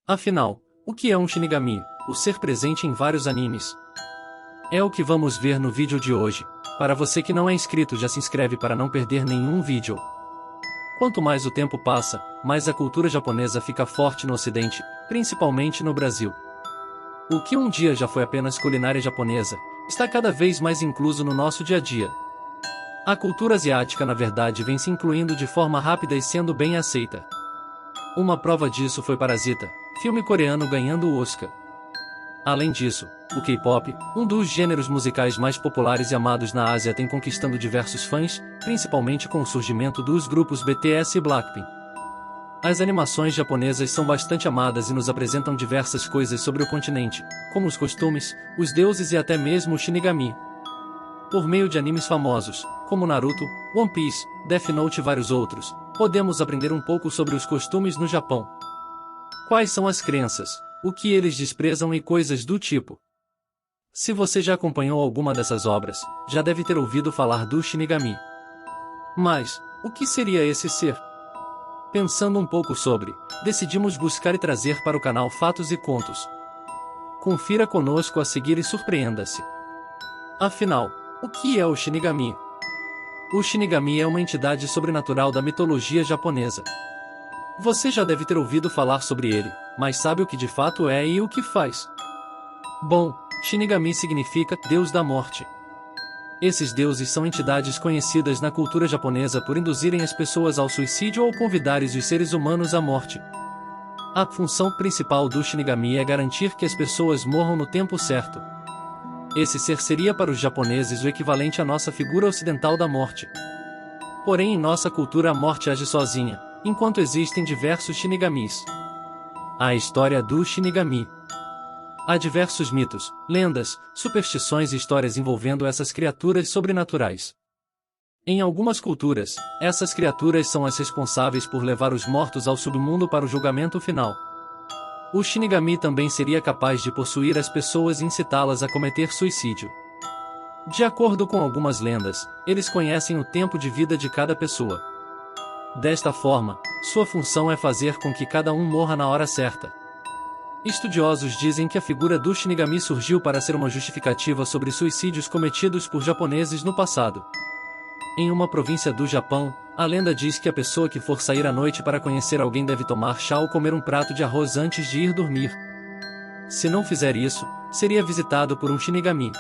Afinal, o que é um Shinigami? O ser presente em vários animes. É o que vamos ver no vídeo de hoje. Para você que não é inscrito, já se inscreve para não perder nenhum vídeo. Quanto mais o tempo passa, mais a cultura japonesa fica forte no ocidente, principalmente no Brasil. O que um dia já foi apenas culinária japonesa, está cada vez mais incluso no nosso dia a dia. A cultura asiática na verdade vem se incluindo de forma rápida e sendo bem aceita. Uma prova disso foi Parasita, filme coreano ganhando o Oscar. Além disso, o K-pop, um dos gêneros musicais mais populares e amados na Ásia, tem conquistando diversos fãs, principalmente com o surgimento dos grupos BTS e Blackpink. As animações japonesas são bastante amadas e nos apresentam diversas coisas sobre o continente, como os costumes, os deuses e até mesmo o Shinigami. Por meio de animes famosos, como Naruto, One Piece, Death Note e vários outros, podemos aprender um pouco sobre os costumes no Japão. Quais são as crenças, o que eles desprezam e coisas do tipo. Se você já acompanhou alguma dessas obras, já deve ter ouvido falar do Shinigami. Mas, o que seria esse ser? Pensando um pouco sobre, decidimos buscar e trazer para o canal fatos e contos. Confira conosco a seguir e surpreenda-se. Afinal, o que é o Shinigami? O Shinigami é uma entidade sobrenatural da mitologia japonesa. Você já deve ter ouvido falar sobre ele, mas sabe o que de fato é e o que faz? Bom, Shinigami significa Deus da Morte. Esses deuses são entidades conhecidas na cultura japonesa por induzirem as pessoas ao suicídio ou convidarem os seres humanos à morte. A função principal do Shinigami é garantir que as pessoas morram no tempo certo. Esse ser seria para os japoneses o equivalente à nossa figura ocidental da morte. Porém, em nossa cultura a morte age sozinha, enquanto existem diversos Shinigamis. A história do Shinigami. Há diversos mitos, lendas, superstições e histórias envolvendo essas criaturas sobrenaturais. Em algumas culturas, essas criaturas são as responsáveis por levar os mortos ao submundo para o julgamento final. O Shinigami também seria capaz de possuir as pessoas e incitá-las a cometer suicídio. De acordo com algumas lendas, eles conhecem o tempo de vida de cada pessoa. Desta forma, sua função é fazer com que cada um morra na hora certa. Estudiosos dizem que a figura do Shinigami surgiu para ser uma justificativa sobre suicídios cometidos por japoneses no passado. Em uma província do Japão, a lenda diz que a pessoa que for sair à noite para conhecer alguém deve tomar chá ou comer um prato de arroz antes de ir dormir. Se não fizer isso, seria visitado por um Shinigami.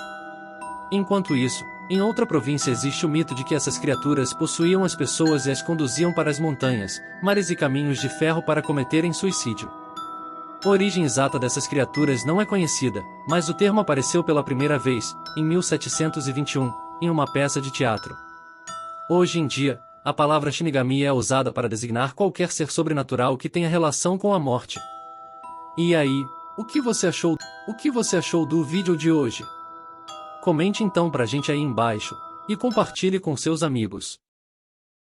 Enquanto isso, em outra província existe o mito de que essas criaturas possuíam as pessoas e as conduziam para as montanhas, mares e caminhos de ferro para cometerem suicídio. A origem exata dessas criaturas não é conhecida, mas o termo apareceu pela primeira vez, em 1721, em uma peça de teatro. Hoje em dia, a palavra Shinigami é usada para designar qualquer ser sobrenatural que tenha relação com a morte. E aí, o que você achou do vídeo de hoje? Comente então pra gente aí embaixo, e compartilhe com seus amigos.